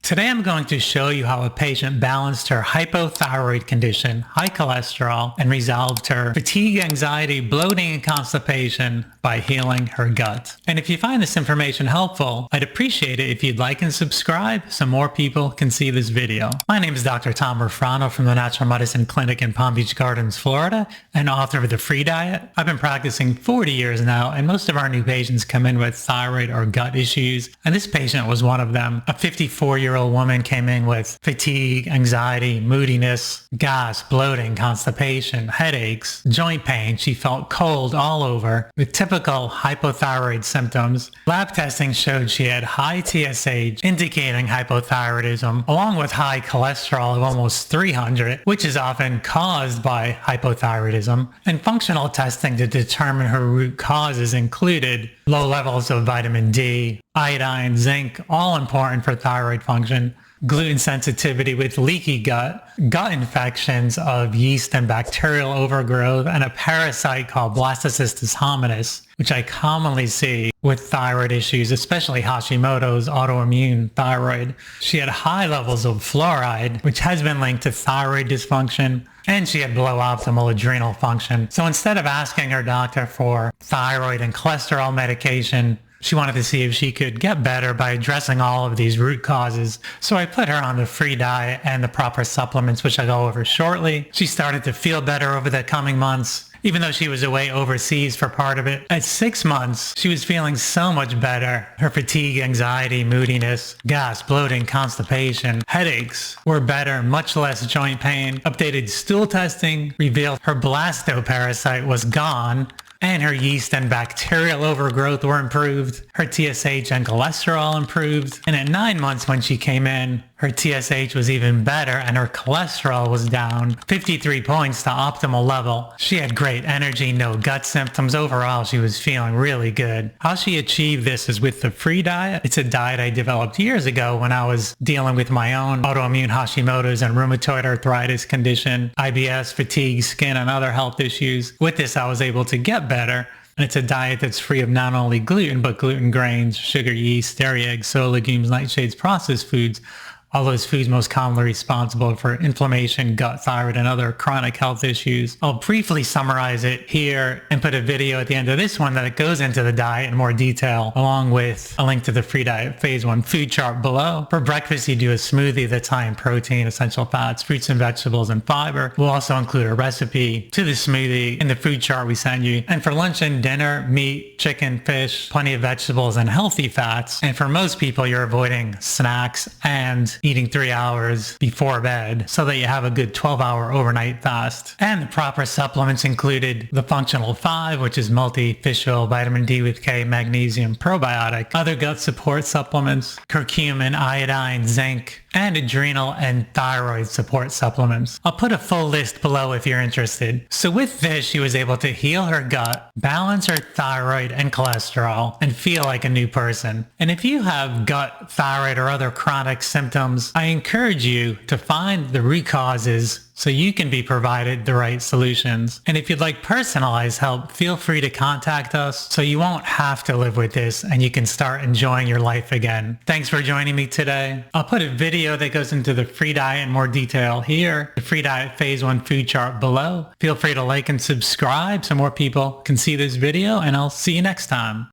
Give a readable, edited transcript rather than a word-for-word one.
Today I'm going to show you how a patient balanced her hypothyroid condition, high cholesterol, and resolved her fatigue, anxiety, bloating, and constipation by healing her gut. And if you find this information helpful, I'd appreciate it if you'd like and subscribe so more people can see this video. My name is Dr. Tom Rofrano from the Natural Medicine Clinic in Palm Beach Gardens, Florida, and author of The Free Diet. I've been practicing 40 years now, and most of our new patients come in with thyroid or gut issues, and this patient was one of them. A 54-year-old woman came in with fatigue, anxiety, moodiness, gas, bloating, constipation, headaches, joint pain. She felt cold all over with typical hypothyroid symptoms. Lab testing showed she had high TSH, indicating hypothyroidism, along with high cholesterol of almost 300, which is often caused by hypothyroidism. And functional testing to determine her root causes included low levels of vitamin D, iodine, zinc, all important for thyroid function, gluten sensitivity with leaky gut, gut infections of yeast and bacterial overgrowth, and a parasite called Blastocystis hominis, which I commonly see with thyroid issues, especially Hashimoto's autoimmune thyroid. She had high levels of fluoride, which has been linked to thyroid dysfunction, and she had below optimal adrenal function. So instead of asking her doctor for thyroid and cholesterol medication, she wanted to see if she could get better by addressing all of these root causes. So I put her on the free diet and the proper supplements, which I'll go over shortly. She started to feel better over the coming months, even though she was away overseas for part of it. At 6 months, she was feeling so much better. Her fatigue, anxiety, moodiness, gas, bloating, constipation, headaches were better, much less joint pain. Updated stool testing revealed her blastoparasite was gone, and her yeast and bacterial overgrowth were improved. Her TSH and cholesterol improved. And at 9 months when she came in, her TSH was even better and her cholesterol was down 53 points to optimal level. She had great energy, no gut symptoms. Overall, she was feeling really good. How she achieved this is with the free diet. It's a diet I developed years ago when I was dealing with my own autoimmune Hashimoto's and rheumatoid arthritis condition, IBS, fatigue, skin, and other health issues. With this, I was able to get better. And it's a diet that's free of not only gluten, but gluten, grains, sugar, yeast, dairy, eggs, soy, legumes, nightshades, processed foods, all those foods most commonly responsible for inflammation, gut, thyroid, and other chronic health issues. I'll briefly summarize it here and put a video at the end of this one that goes into the diet in more detail, along with a link to the free diet phase 1 food chart below. For breakfast, you do a smoothie that's high in protein, essential fats, fruits and vegetables, and fiber. We'll also include a recipe to the smoothie in the food chart we send you. And for lunch and dinner, meat, chicken, fish, plenty of vegetables, and healthy fats. And for most people, you're avoiding snacks and eating 3 hours before bed so that you have a good 12-hour overnight fast. And the proper supplements included the Functional 5, which is multi-fish oil, vitamin D with K, magnesium, probiotic, other gut support supplements, curcumin, iodine, zinc, and adrenal and thyroid support supplements. I'll put a full list below if you're interested. So with this, she was able to heal her gut, balance her thyroid and cholesterol, and feel like a new person. And if you have gut, thyroid, or other chronic symptoms, I encourage you to find the root causes so you can be provided the right solutions. And if you'd like personalized help, feel free to contact us so you won't have to live with this and you can start enjoying your life again. Thanks for joining me today. I'll put a video that goes into the free diet in more detail here, the free diet phase 1 food chart below. Feel free to like and subscribe so more people can see this video, and I'll see you next time.